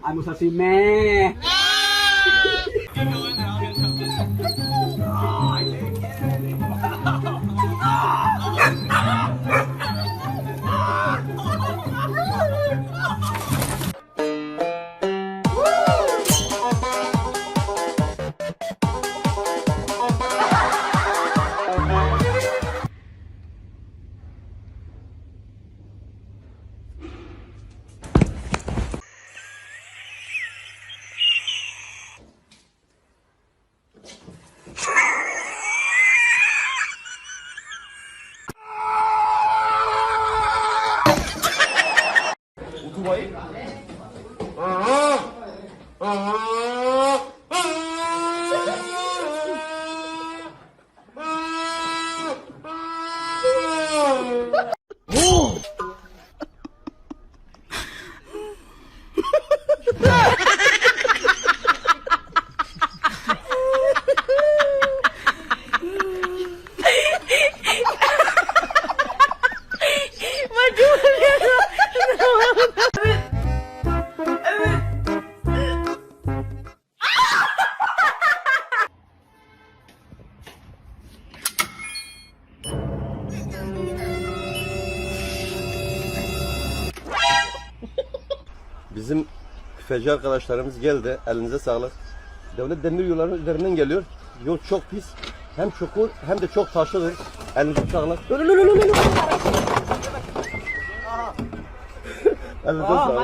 Ay mo sa si Me. Bizim küfeci arkadaşlarımız geldi. Elinize sağlık. Devlet demir yollarının üzerinden geliyor. Yol çok pis. Hem çukur hem de çok taşlıdır. Elinize sağlık. Elinize sağlık.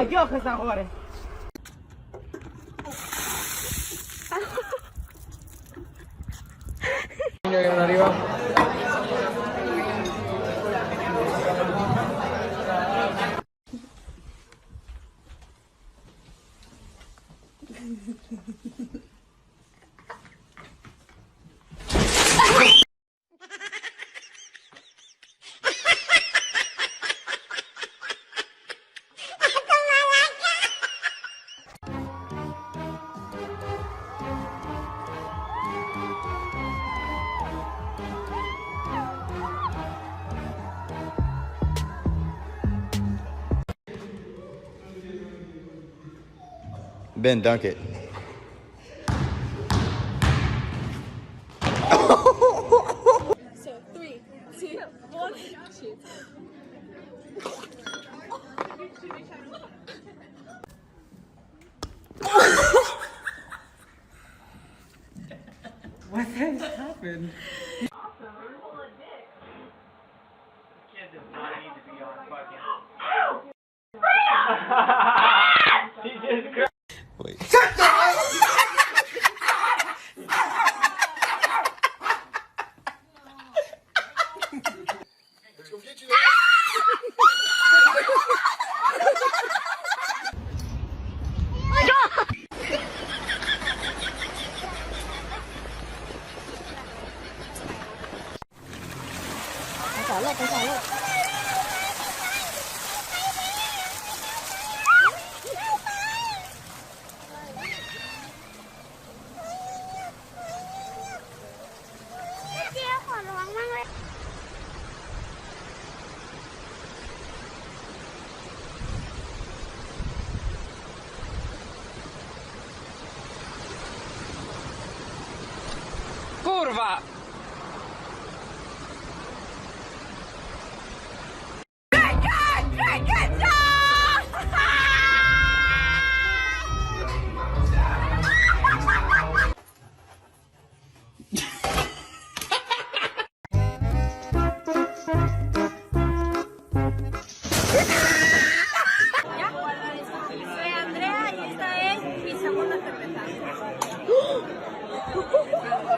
Ben, danke. So 3, 2, 1, shoot. What has happened? Wait. Kurwa! Soy Andrea y esta es mi segunda cerveza.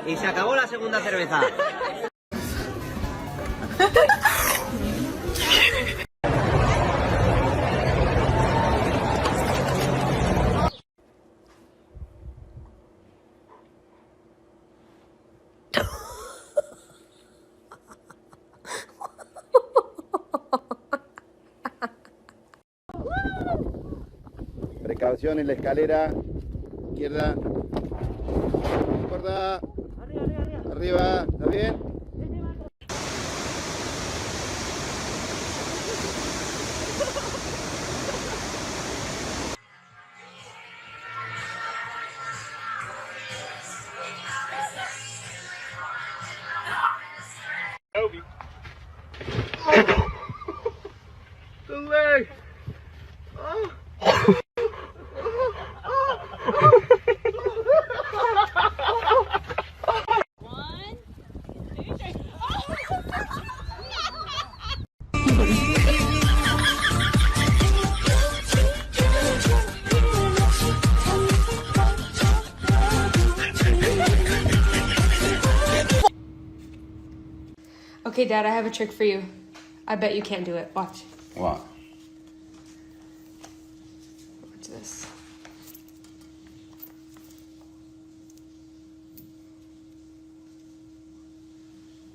Y se acabó la segunda cerveza. Precaución en la escalera. Izquierda. Corta. Arriba. ¿Está bien? Okay, Dad, I have a trick for you. I bet you can't do it. Watch. What? Watch this.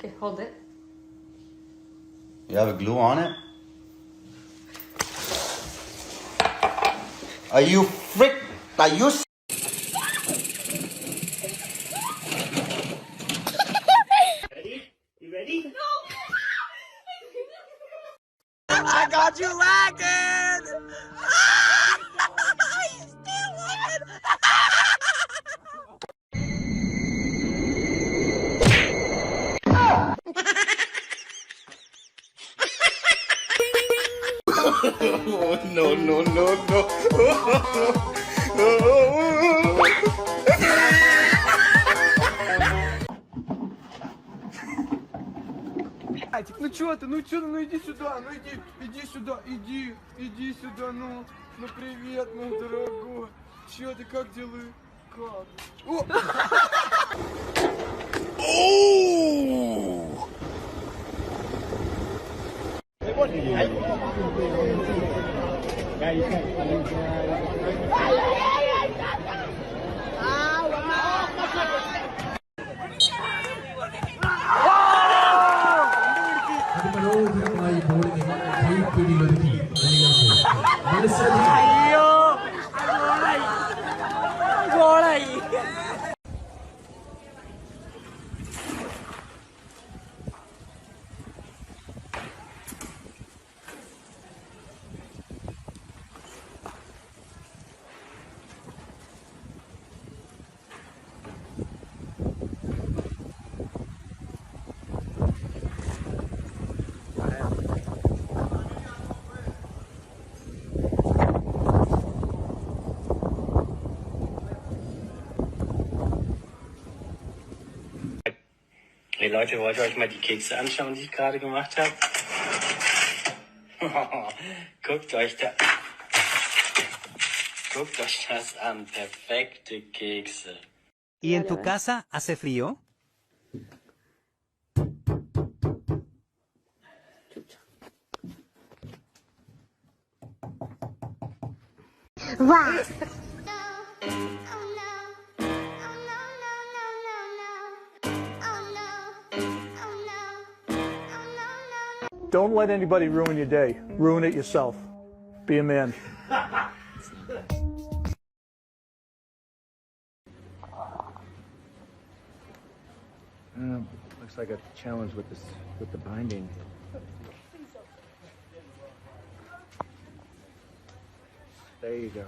Okay, hold it. You have a glue on it? Are you Are you Ну чё ты, ну иди сюда, иди сюда, иди сюда, ну привет, ну дорогой. Чё ты, как дела? Как? О! അതിമനോഹരമായി bowling കൈപ്പിടിയിലൊതുക്കി മത്സരം Hey Leute, wollt ihr euch mal die Kekse anschauen, die ich gerade gemacht habe? Guckt euch das an. Perfekte Kekse. ¿Y en tu casa hace frío? Don't let anybody ruin your day. Ruin it yourself. Be a man. Looks like a challenge with the binding. There you go.